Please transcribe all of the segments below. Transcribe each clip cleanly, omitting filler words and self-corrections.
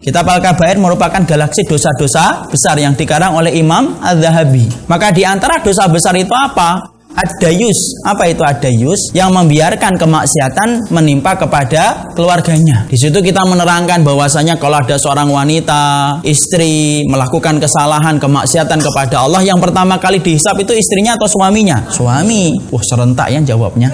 Kitab Al-Kabair merupakan galaksi dosa-dosa besar yang dikarang oleh Imam Az-Zahabi. Maka di antara dosa besar itu apa? Ad-dayus. Apa itu ad-dayus? Yang membiarkan kemaksiatan menimpa kepada keluarganya. Di situ kita menerangkan bahwasanya kalau ada seorang wanita, istri melakukan kesalahan, kemaksiatan kepada Allah, yang pertama kali dihisab itu istrinya atau suaminya? Suami. Serentak ya jawabnya.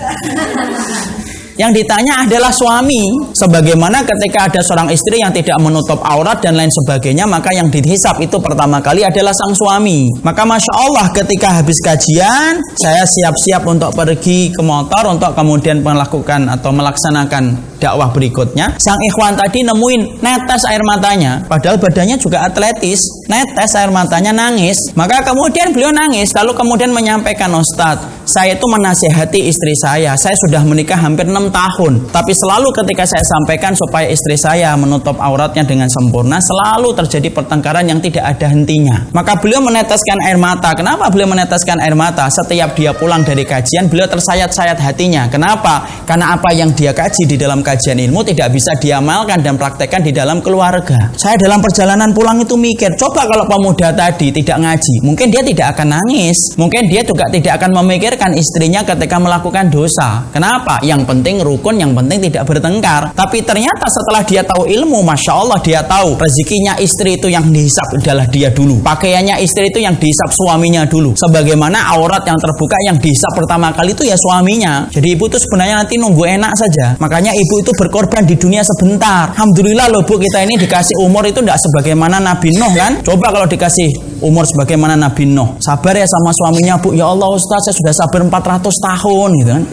Yang ditanya adalah suami. Sebagaimana ketika ada seorang istri yang tidak menutup aurat dan lain sebagainya, maka yang dihisab itu pertama kali adalah sang suami. Maka Masya Allah ketika habis kajian, saya siap-siap untuk pergi ke motor untuk kemudian melakukan atau melaksanakan dakwah berikutnya. Sang ikhwan tadi nemuin netes air matanya, padahal badannya juga atletis. Netes air matanya, nangis. Maka kemudian beliau nangis, lalu kemudian menyampaikan, Ustadz, saya itu menasihati istri saya sudah menikah hampir 6 tahun, tapi selalu ketika saya sampaikan supaya istri saya menutup auratnya dengan sempurna, selalu terjadi pertengkaran yang tidak ada hentinya. Maka beliau meneteskan air mata. Kenapa beliau meneteskan air mata? Setiap dia pulang dari kajian, beliau tersayat-sayat hatinya. Kenapa? Karena apa yang dia kaji di dalam kajian ilmu tidak bisa diamalkan dan praktekkan di dalam keluarga. Saya dalam perjalanan pulang itu mikir, coba kalau pemuda tadi tidak ngaji, mungkin dia tidak akan nangis, mungkin dia juga tidak akan memikirkan istrinya ketika melakukan dosa. Kenapa? Yang penting rukun, yang penting tidak bertengkar. Tapi ternyata setelah dia tahu ilmu, Masya Allah, dia tahu rezekinya istri itu yang dihisap adalah dia dulu, pakaiannya istri itu yang dihisap suaminya dulu, sebagaimana aurat yang terbuka yang dihisap pertama kali itu ya suaminya. Jadi ibu itu sebenarnya nanti nunggu enak saja. Makanya ibu itu berkorban di dunia sebentar. Alhamdulillah loh Bu, kita ini dikasih umur itu tidak sebagaimana Nabi Nuh kan. Coba kalau dikasih umur sebagaimana Nabi Nuh, sabar ya sama suaminya Bu. Ya Allah Ustaz, saya sudah sabar 400 tahun gitu kan.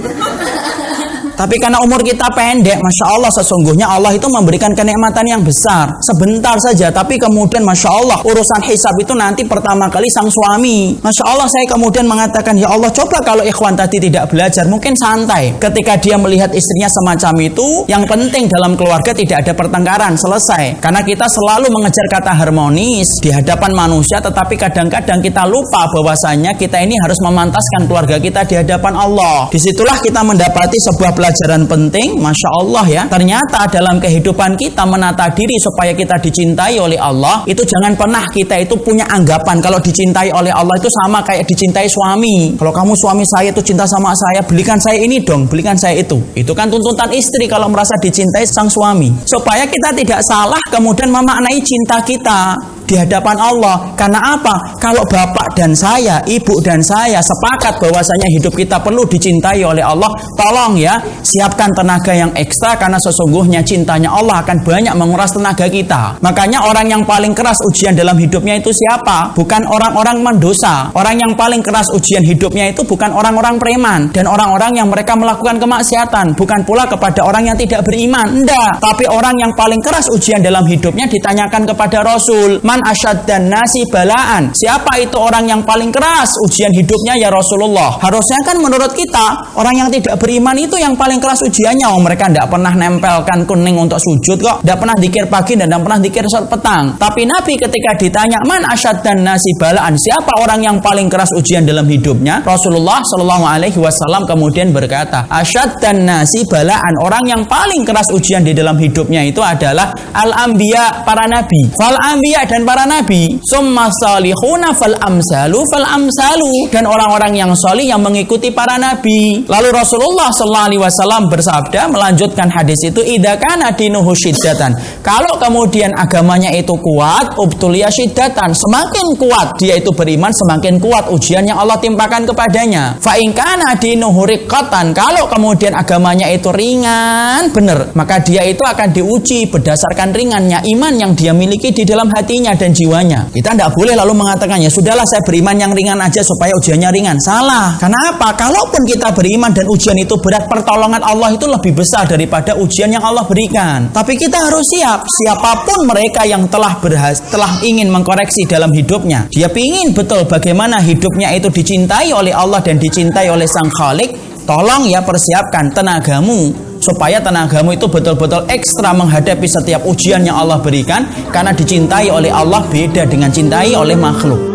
Tapi karena umur kita pendek, Masya Allah, sesungguhnya Allah itu memberikan kenikmatan yang besar. Sebentar saja, tapi kemudian Masya Allah, urusan hisab itu nanti pertama kali sang suami. Masya Allah, saya kemudian mengatakan, ya Allah, coba kalau ikhwan tadi tidak belajar, mungkin santai. Ketika dia melihat istrinya semacam itu, yang penting dalam keluarga tidak ada pertengkaran, selesai. Karena kita selalu mengejar kata harmonis di hadapan manusia, tetapi kadang-kadang kita lupa bahwasanya kita ini harus memantaskan keluarga kita di hadapan Allah. Disitulah kita mendapati sebuah pelajaran penting, Masya Allah ya. Ternyata dalam kehidupan kita menata diri supaya kita dicintai oleh Allah, itu jangan pernah kita itu punya anggapan kalau dicintai oleh Allah itu sama kayak dicintai suami. Kalau kamu suami saya itu cinta sama saya, belikan saya ini dong, belikan saya itu. Itu kan tuntutan istri kalau merasa dicintai sang suami. Supaya kita tidak salah kemudian memaknai cinta kita di hadapan Allah. Karena apa? Kalau bapak dan saya, ibu dan saya sepakat bahwasanya hidup kita perlu dicintai oleh Allah, tolong ya, siapkan tenaga yang ekstra, karena sesungguhnya cintanya Allah akan banyak menguras tenaga kita. Makanya orang yang paling keras ujian dalam hidupnya itu siapa? Bukan orang-orang mendosa. Orang yang paling keras ujian hidupnya itu bukan orang-orang preman dan orang-orang yang mereka melakukan kemaksiatan, bukan pula kepada orang yang tidak beriman. Enggak, tapi orang yang paling keras ujian dalam hidupnya ditanyakan kepada Rasul, man asyaddan nasi balaan. Siapa itu orang yang paling keras ujian hidupnya ya Rasulullah? Harusnya kan menurut kita orang yang tidak beriman itu yang paling keras ujiannya. Mereka tidak pernah nempelkan kuning untuk sujud kok, tidak pernah zikir pagi dan tidak pernah zikir petang. Tapi Nabi ketika ditanya man asyaddan nasi balaan, siapa orang yang paling keras ujian dalam hidupnya, Rasulullah Shallallahu Alaihi Wasallam kemudian berkata, asyaddan nasi balaan, orang yang paling keras ujian di dalam hidupnya itu adalah al-anbiya, para nabi, fal anbiya, dan para nabi, summa salihuna fal amsalu, dan orang-orang yang salih yang mengikuti para nabi. Lalu Rasulullah Shallallahu Alaihi Wasallam bersabda, melanjutkan hadis itu, idza kana dinuhu syiddatan, kalau kemudian agamanya itu kuat, ubtuliya syiddatan, semakin kuat dia itu beriman, semakin kuat ujian yang Allah timpakan kepadanya. Fa in kana dinuhu riqqatan, kalau kemudian agamanya itu ringan, benar, maka dia itu akan diuji berdasarkan ringannya iman yang dia miliki di dalam hatinya dan jiwanya. Kita tidak boleh lalu mengatakan, ya sudahlah saya beriman yang ringan aja supaya ujiannya ringan. Salah. Karena apa? Kalaupun kita beriman dan ujian itu berat, pertolongan Allah itu lebih besar daripada ujian yang Allah berikan. Tapi kita harus siap. Siapapun mereka yang telah ingin mengkoreksi dalam hidupnya, dia ingin betul bagaimana hidupnya itu dicintai oleh Allah dan dicintai oleh Sang Khalik, tolong ya persiapkan tenagamu supaya tenagamu itu betul-betul ekstra menghadapi setiap ujian yang Allah berikan, karena dicintai oleh Allah beda dengan cintai oleh makhluk.